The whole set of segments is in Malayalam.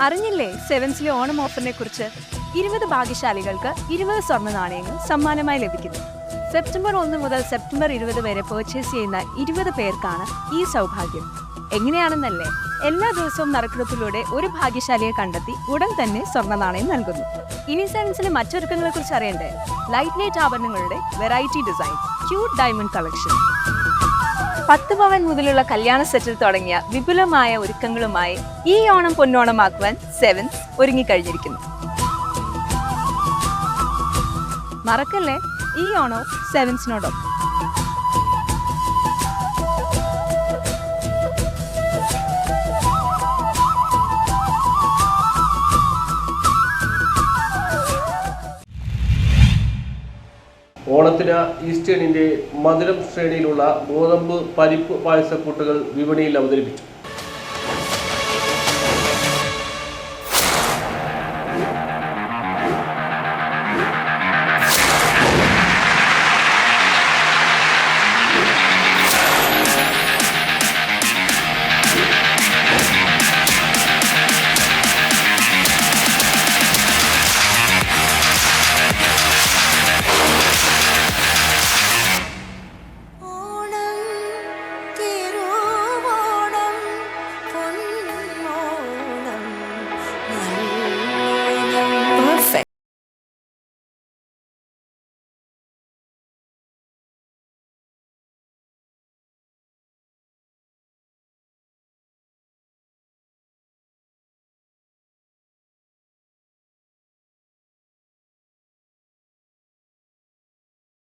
അറിഞ്ഞില്ലേ സെവൻസിലെ ഓണം ഓഫറിനെ കുറിച്ച്? 20 ഭാഗ്യശാലികൾക്ക് 20 സ്വർണ്ണ നാണയങ്ങൾ സമ്മാനമായി ലഭിക്കുന്നു. സെപ്റ്റംബർ 1 മുതൽ സെപ്റ്റംബർ 20 വരെ പർച്ചേസ് ചെയ്യുന്ന 20 പേർക്കാണ് ഈ സൗഭാഗ്യം. എങ്ങനെയാണെന്നല്ലേ? എല്ലാ ദിവസവും നറുക്കെടുപ്പിലൂടെ ഒരു ഭാഗ്യശാലിയെ കണ്ടെത്തി ഉടൻ തന്നെ സ്വർണ്ണ നാണയം നൽകുന്നു. ഇനി സെവൻസിലെ മറ്റൊരുക്കങ്ങളെ കുറിച്ച് അറിയണ്ടേ? ലൈറ്റ് വെയ്റ്റ് ആഭരണങ്ങളുടെ variety design, cute diamond collection, 10 പവൻ മുതലുള്ള കല്യാണ സെറ്റിൽ തുടങ്ങിയ വിപുലമായ ഒരുക്കങ്ങളുമായി ഈ ഓണം പൊന്നോണമാക്കുവാൻ സെവൻസ് ഒരുങ്ങിക്കഴിഞ്ഞിരിക്കുന്നു. മറക്കല്ലേ, ഈ ഓണം സെവൻസിനോടൊപ്പം. ഓണത്തിന് ഈസ്റ്റേണിന്റെ മധുരം ശ്രേണിയിലുള്ള ഗോതമ്പ് പരിപ്പ് പായസക്കൂട്ടുകൾ വിപണിയിൽ അവതരിപ്പിച്ചു.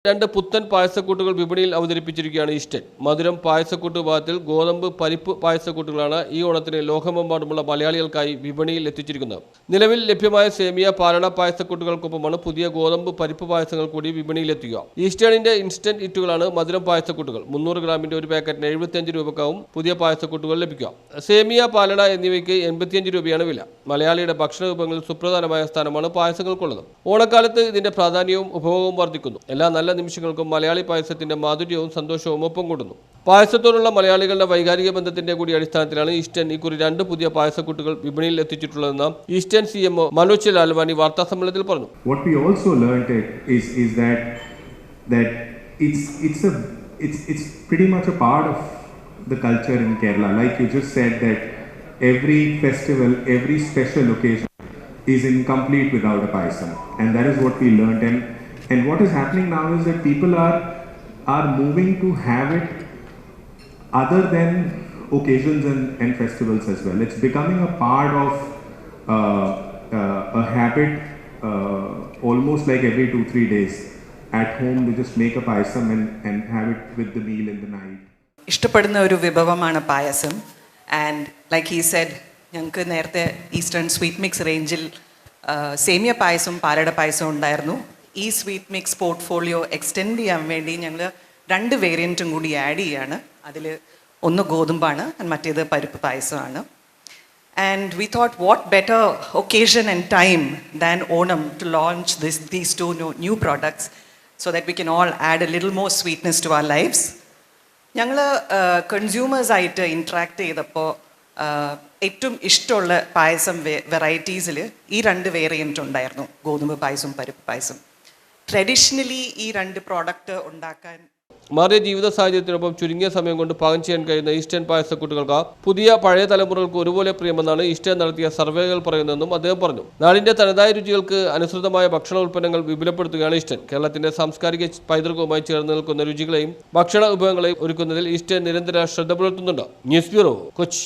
രണ്ട് പുത്തൻ പായസക്കൂട്ടുകൾ വിപണിയിൽ അവതരിപ്പിച്ചിരിക്കുകയാണ് ഈസ്റ്റേൺ. മധുരം പായസക്കൂട്ട് വിഭാഗത്തിൽ ഗോതമ്പ് പരിപ്പ് പായസക്കൂട്ടുകളാണ് ഈ ഓണത്തിന് ലോകമെമ്പാടുമുള്ള മലയാളികൾക്കായി വിപണിയിൽ എത്തിച്ചിരിക്കുന്നത്. നിലവിൽ ലഭ്യമായ സേമിയ പാലട പായസക്കൂട്ടുകൾക്കൊപ്പമാണ് പുതിയ ഗോതമ്പ് പരിപ്പ് പായസങ്ങൾ കൂടി വിപണിയിലെത്തുക. ഈസ്റ്റേണിന്റെ ഇൻസ്റ്റന്റ് ഇറ്റുകളാണ് മധുരം പായസക്കൂട്ടുകൾ. 300 ഗ്രാമിന്റെ ഒരു പാക്കറ്റിന് 75 രൂപക്കാവും പുതിയ പായസക്കൂട്ടുകൾ ലഭിക്കുക. സേമിയ പാലട എന്നിവയ്ക്ക് 85 രൂപയാണ് വില. മലയാളിയുടെ ഭക്ഷണ വിഭവങ്ങളിൽ സുപ്രധാനമായ സ്ഥാനമാണ് പായസങ്ങൾക്കുള്ളത്. ഓണക്കാലത്ത് ഇതിന്റെ പ്രാധാന്യവും ഉപഭോഗവും വർദ്ധിക്കുന്നു. എല്ലാ നല്ല നിമിഷങ്ങൾക്കും മലയാളി പായസത്തിന്റെ മാധുര്യവും സന്തോഷവും ഒപ്പം കൂടുന്നു. പായസത്തോടുള്ള മലയാളികളുടെ വൈകാരിക ബന്ധത്തിന്റെ കൂടി അടിസ്ഥാനത്തിലാണ് ഈസ്റ്റേൺ ഇക്കുറി 2 പുതിയ പായസക്കൂട്ടുകൾ വിപണിയിൽ എത്തിച്ചിട്ടുള്ളതെന്ന് ഈസ്റ്റേൺ CMO മനോജ് ലാൽവാനി വാർത്താസമ്മേളനത്തിൽ പറഞ്ഞു. What we also learned is that it's pretty much a part of the culture in Kerala. Like you just said, that every festival, every special occasion is incomplete without a payasam, and that is what we learned. And what is happening now is that people are moving to have it other than occasions and festivals as well. It's becoming a part of a habit, almost like every 2-3 days at home they just make a payasam and have it with the meal in the night. ഇഷ്ടപ്പെടുന്ന ഒരു വിഭവമാണ് പായസം. ആൻഡ് ലൈക്ക് ഹി സെഡ്, ഞങ്ങൾക്ക് നേരത്തെ ഈസ്റ്റേൺ സ്വീറ്റ് മിക്സ് റേഞ്ചിൽ സേമിയ പായസവും പാലട പായസവും ഉണ്ടായിരുന്നു. ഈ സ്വീറ്റ് മിക്സ് പോർട്ട്ഫോളിയോ എക്സ്റ്റെൻഡ് ചെയ്യാൻ വേണ്ടി ഞങ്ങൾ 2 വേരിയൻറ്റും കൂടി ആഡ് ചെയ്യാണ്. അതിൽ ഒന്ന് ഗോതമ്പാണ്, മറ്റേത് പരിപ്പ് പായസമാണ്. And we thought what better occasion and time than Onam to launch these 2 new products so that we can all add a little more sweetness to our lifes. ഞങ്ങൾ കൺസ്യൂമേഴ്സായിട്ട് ഇൻട്രാക്ട് ചെയ്തപ്പോൾ ഏറ്റവും ഇഷ്ടമുള്ള പായസം വെറൈറ്റീസിൽ ഈ 2 വേരിയൻ്റ് ഉണ്ടായിരുന്നു, ഗോതമ്പ് പായസവും പരിപ്പ് പായസം. ട്രഡീഷണലി ഈ 2 പ്രോഡക്റ്റ് ഉണ്ടാക്കാൻ മാറിയ ജീവിത സാഹചര്യത്തിനൊപ്പം ചുരുങ്ങിയ സമയം കൊണ്ട് പാകം ചെയ്യാൻ കഴിയുന്ന ഈസ്റ്റേൺ പായസക്കൂട്ടുകൾക്ക് പുതിയ പഴയ തലമുറകൾക്ക് ഒരുപോലെ പ്രിയമെന്നാണ് ഈസ്റ്റേൺ നടത്തിയ സർവേകൾ പറയുന്നതെന്നും അദ്ദേഹം പറഞ്ഞു. നാടിന്റെ തനതായ രുചികൾക്ക് അനുസൃതമായ ഭക്ഷണ ഉൽപ്പന്നങ്ങൾ വിപുലപ്പെടുത്തുകയാണ് ഈസ്റ്റേൺ. കേരളത്തിന്റെ സാംസ്കാരിക പൈതൃകവുമായി ചേർന്ന് നിൽക്കുന്ന രുചികളെയും ഭക്ഷണ വിഭവങ്ങളെയും ഒരുക്കുന്നതിൽ ഈസ്റ്റേൺ നിരന്തര ശ്രദ്ധ പുലർത്തുന്നുണ്ട്. News bureau, Kochi.